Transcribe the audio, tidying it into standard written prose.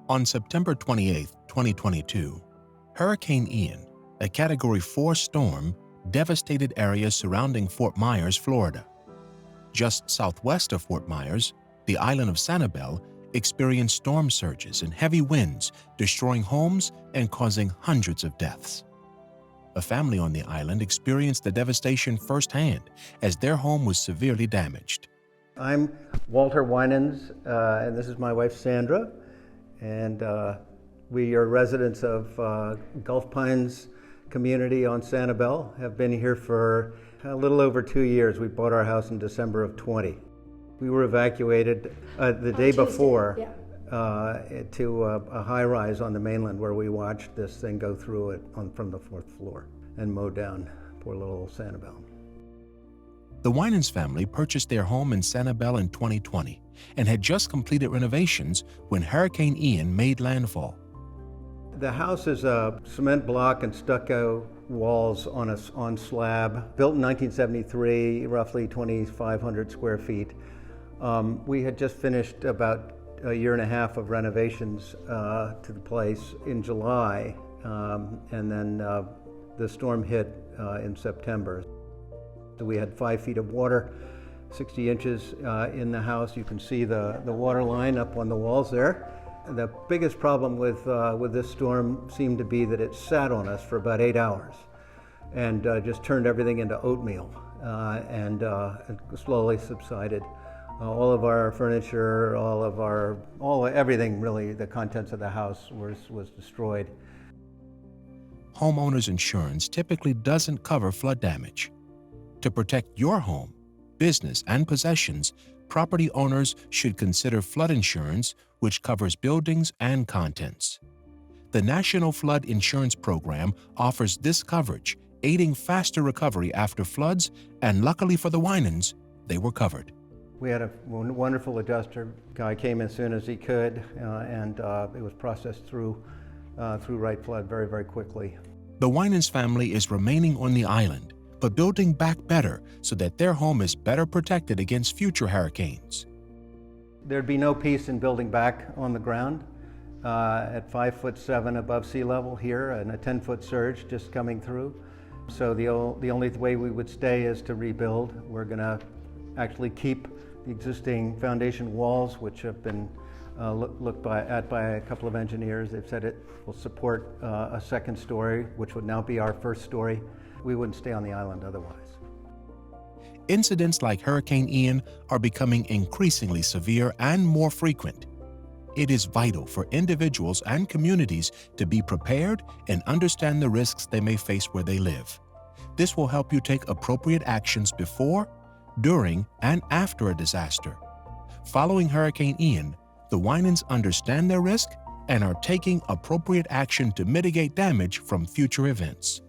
On September 28, 2022, Hurricane Ian, a Category 4 storm, devastated areas surrounding Fort Myers, Florida. Just southwest of Fort Myers, the island of Sanibel experienced storm surges and heavy winds, destroying homes and causing hundreds of deaths. A family on the island experienced the devastation firsthand as their home was severely damaged. I'm Walter Winans, and this is my wife Sandra, and we are residents of Gulf Pines community on Sanibel. Have been here for a little over 2 years. We bought our house in December of 20. We were evacuated the day before to a high-rise on the mainland where we watched this thing go through it from the 4th floor and mow down poor little Sanibel. The Winans family purchased their home in Sanibel in 2020 and had just completed renovations when Hurricane Ian made landfall. The house is a cement block and stucco walls on slab, built in 1973, roughly 2,500 square feet. We had just finished about a year and a half of renovations to the place in July, and then the storm hit in September. So we had 5 feet of water, 60 inches in the house. You can see the water line up on the walls there. The biggest problem with this storm seemed to be that it sat on us for about 8 hours and just turned everything into oatmeal and slowly subsided. All of our furniture, everything really, the contents of the house was destroyed. Homeowners insurance typically doesn't cover flood damage. To protect your home, business, and possessions, property owners should consider flood insurance, which covers buildings and contents. The National Flood Insurance Program offers this coverage, aiding faster recovery after floods, and luckily for the Winans, they were covered. We had a wonderful adjuster. Guy came as soon as he could, and it was processed through right flood very, very quickly. The Winans family is remaining on the island, but building back better so that their home is better protected against future hurricanes. There'd be no peace in building back on the ground at 5'7" above sea level here and a 10-foot surge just coming through. So the only way we would stay is to rebuild. We're going to actually keep the existing foundation walls, which have been looked at by a couple of engineers. They've said it will support a second story, which would now be our first story. We wouldn't stay on the island otherwise. Incidents like Hurricane Ian are becoming increasingly severe and more frequent. It is vital for individuals and communities to be prepared and understand the risks they may face where they live. This will help you take appropriate actions before, during, and after a disaster. Following Hurricane Ian, the Winans understand their risk and are taking appropriate action to mitigate damage from future events.